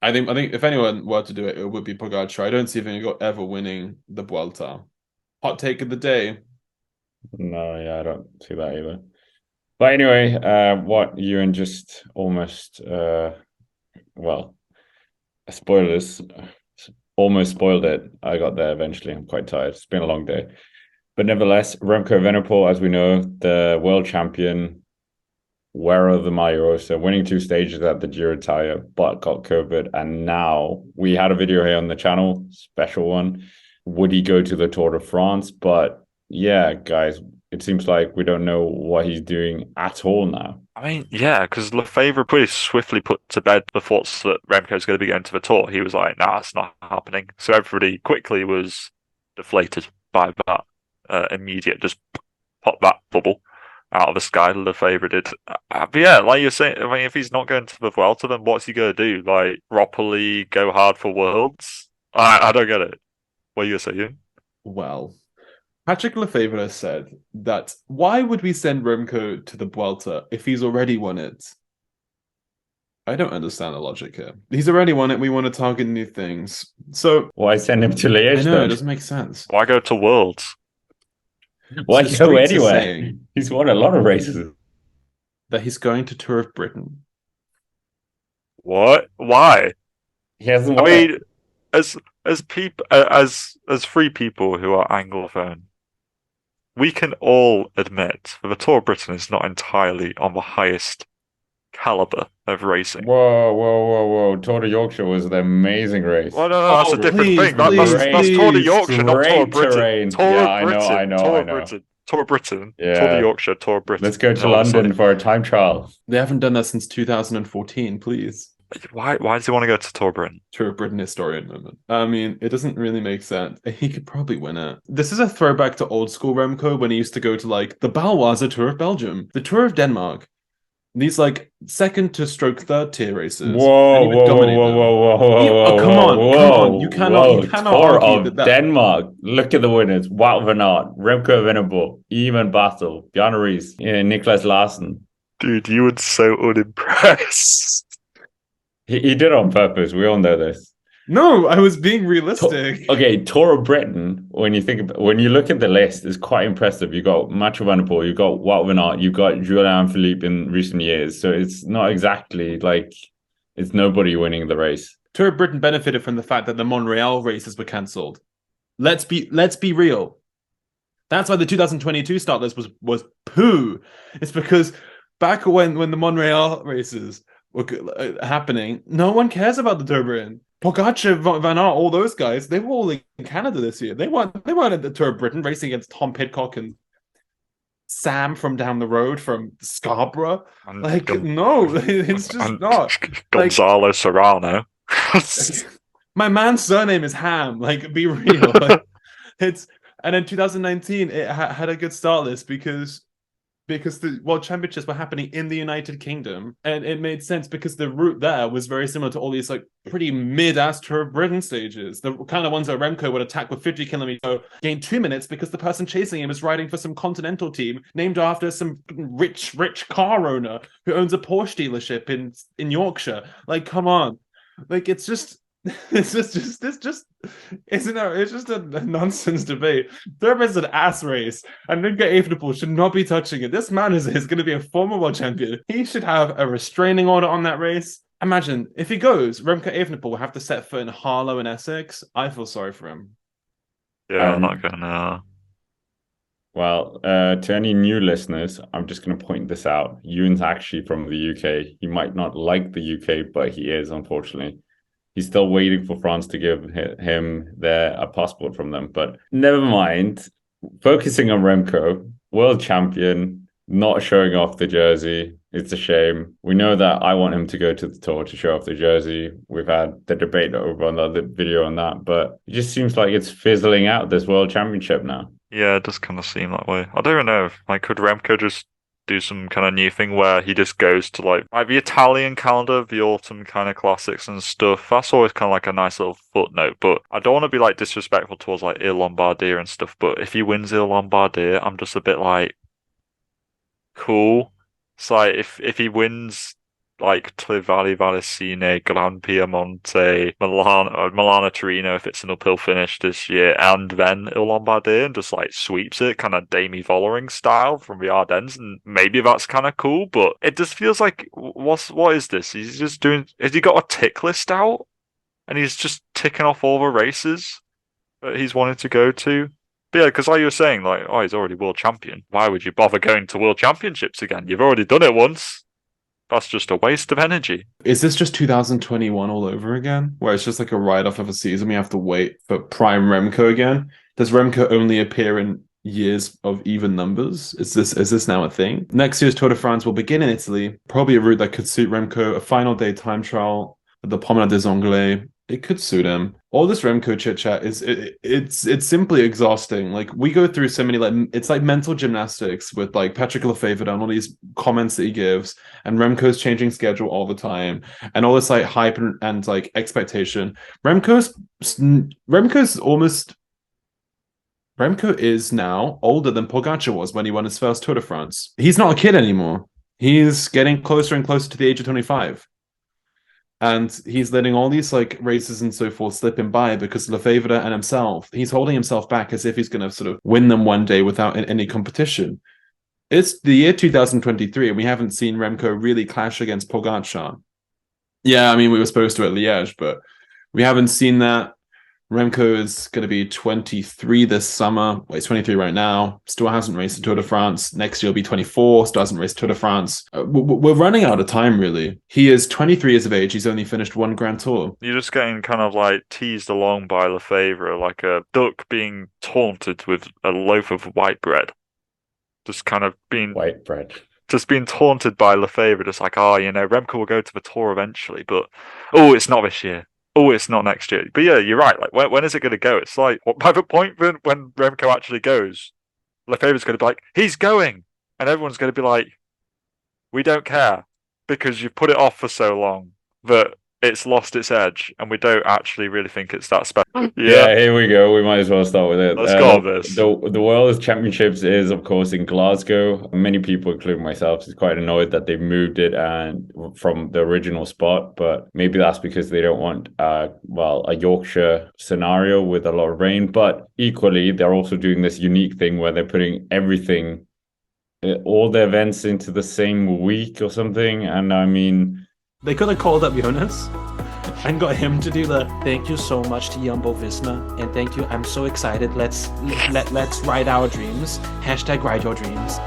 I think if anyone were to do it, it would be Pogacar. I don't see Vingegaard ever winning the Vuelta. Hot take of the day. No, yeah, I don't see that either. But anyway, what Ewan just almost well, spoilers, almost spoiled it. I got there eventually. I'm quite tired. It's been a long day. But nevertheless, Remco Evenepoel, as we know, the world champion, wearer of the Maillot, winning two stages at the Giro Italia, but got COVID. And now we had a video here on the channel, special one. Would he go to the Tour de France? But yeah, guys, it seems like we don't know what he's doing at all now. I mean, yeah, because Lefebvre pretty swiftly put to bed the thoughts that Remco's going to be going to the Tour. He was like, "Nah, it's not happening." So everybody quickly was deflated by that immediate, just pop that bubble out of the sky. Lefebvre did, but yeah, like you're saying, I mean, if he's not going to the Vuelta, then what's he going to do? Like properly go hard for Worlds? I don't get it. What are you saying? Well, Patrick Lefevre said that why would we send Remco to the Vuelta if he's already won it? I don't understand the logic here. He's already won it. We want to target new things. So Why send him to I Liège know it then? doesn't make sense. Why go to Worlds? Why The go streets are anywhere? saying He's won a lot of races. that he's going to Tour of Britain. What? Why? He hasn't I won it. mean, as people as free people who are Anglophone, we can all admit that the Tour of Britain is not entirely on the highest caliber of racing. Whoa, whoa, whoa, whoa. Tour de Yorkshire was an amazing race. Well, no, no, that's a Oh, different please, thing. That's please, that's Great, Tour de please. Yorkshire, not Tour of great Britain. terrain. Tour Yeah, of I know, I Britain, know, Tour I of know. Britain, Tour of Britain, Tour de Yeah. Yorkshire, Tour of Let's Britain. go to Honestly, London for a time trial. They haven't done that since 2014, please. why does he want to go to Tour of Britain? Tour of Britain historian moment. I mean, it doesn't really make sense. He could probably win it. This is a throwback to old school Remco when he used to go to like the Baloise Tour of Belgium, the Tour of Denmark. These like second to stroke third tier races, and Whoa, he would whoa, whoa, dominate whoa, them. whoa, whoa, Oh, whoa, come whoa, on, come on! whoa, You whoa. cannot Tour argue that of that. Denmark. Look at the winners. Wout van Aert, Remco Evenepoel, Ivan Battle, Jan Rees, yeah, Niklas Larsen. Dude, you were so unimpressed. He did it on purpose. We all know this. No, I was being realistic. Okay, Tour of Britain. When you look at the list, it's quite impressive. You got Mathieu Van Der Poel, you got Wout van Aert, you got Julian Philippe in recent years. So it's not exactly like it's nobody winning the race. Tour of Britain benefited from the fact that the Montreal races were cancelled. Let's be real. That's why the 2022 start list was poo. It's because back when the Montreal races were happening, no one cares about the Tour of Britain. Pogacar, Van Aert, all those guys, they were all in Canada this year. They weren't at the Tour of Britain racing against Tom Pidcock and Sam from down the road from Scarborough. And, Like, no, it's just and not. Like, Gonzalo Serrano. my man's surname is Ham. Like, be real. Like, it's and in 2019 it had a good start list because the World Championships were happening in the United Kingdom, and it made sense because the route there was very similar to all these like pretty mid-ass Tour of Britain stages, the kind of ones that Remco would attack with 50 kilometers, gain 2 minutes because the person chasing him is riding for some continental team named after some rich car owner who owns a Porsche dealership in Yorkshire. Like, come on, like it's just isn't it? It's just a nonsense debate. There is an ass race, and Remco Evenepoel should not be touching it. This man is going to be a former world champion. He should have a restraining order on that race. Imagine if he goes, Remco Evenepoel will have to set foot in Harlow and Essex. I feel sorry for him. Yeah, I'm not gonna. Well, to any new listeners, I'm just going to point this out. Ewan's actually from the UK. He might not like the UK, but he is, unfortunately. He's still waiting for France to give him a passport from them. But never mind. Focusing on Remco, world champion, not showing off the jersey. It's a shame. We know that I want him to go to the tour to show off the jersey. We've had the debate over on the other video on that, but it just seems like it's fizzling out this world championship now. Yeah, it does kind of seem that way. I don't even know if like could Remco just do some kind of new thing where he just goes to like the Italian calendar, the autumn kind of classics and stuff. That's always kind of like a nice little footnote. But I don't want to be like disrespectful towards like Il Lombardia and stuff. But if he wins Il Lombardia, I'm just a bit like cool. It's like if he wins like Trevally Vallecine, Gran Piemonte, Milano Torino if it's an uphill finish this year, and then Il Lombardia, and just like sweeps it, kind of Demi Vollering style from the Ardennes, and maybe that's kind of cool. But it just feels like what is this? He's just doing. Has he got a tick list out, and he's just ticking off all the races that he's wanted to go to? But yeah, because like you were saying, like, oh, he's already world champion. Why would you bother going to world championships again? You've already done it once. That's just a waste of energy. Is this just 2021 all over again, where it's just like a write-off of a season? We have to wait for prime Remco again. Does Remco only appear in years of even numbers? Is this now a thing? Next year's Tour de France will begin in Italy. Probably a route that could suit Remco. A final day time trial at the Promenade des Anglais. It could suit him. All this Remco chit chat it's simply exhausting. Like, we go through so many, like, it's like mental gymnastics with like Patrick Lefevre and all these comments that he gives, and Remco's changing schedule all the time, and all this like hype and like expectation. Remco is now older than Pogacar was when he won his first Tour de France. He's not a kid anymore. He's getting closer and closer to the age of 25. And he's letting all these like races and so forth slip him by because Lefevre and himself, he's holding himself back as if he's going to sort of win them one day without any competition. It's the year 2023 and we haven't seen Remco really clash against Pogacar. Yeah, I mean, we were supposed to at Liège, but we haven't seen that. Remco is going to be 23 this summer. Well, he's 23 right now. Still hasn't raced the Tour de France. Next year he'll be 24. Still hasn't raced Tour de France. We're running out of time, really. He is 23 years of age. He's only finished one Grand Tour. You're just getting kind of like teased along by Lefevre, like a duck being taunted with a loaf of white bread. Just kind of being... White bread. Just being taunted by Lefevre, just like, oh, you know, Remco will go to the Tour eventually, but, oh, it's not this year. Oh, it's not next year. But yeah, you're right. Like, when is it going to go? It's like, by the point when Remco actually goes, Lefebvre's going to be like, he's going. And everyone's going to be like, we don't care because you've put it off for so long that it's lost its edge and we don't actually really think it's that special. Yeah, here we go. We might as well start with it. Let's go with this. The World Championships is, of course, in Glasgow. Many people, including myself, is quite annoyed that they moved it and from the original spot, but maybe that's because they don't want, a Yorkshire scenario with a lot of rain. But equally, they're also doing this unique thing where they're putting everything, all the events into the same week or something. And I mean... They could have called up Jonas and got him to do the thank you so much to Jumbo Visma and thank you. I'm so excited. Let's ride our dreams. # ride your dreams.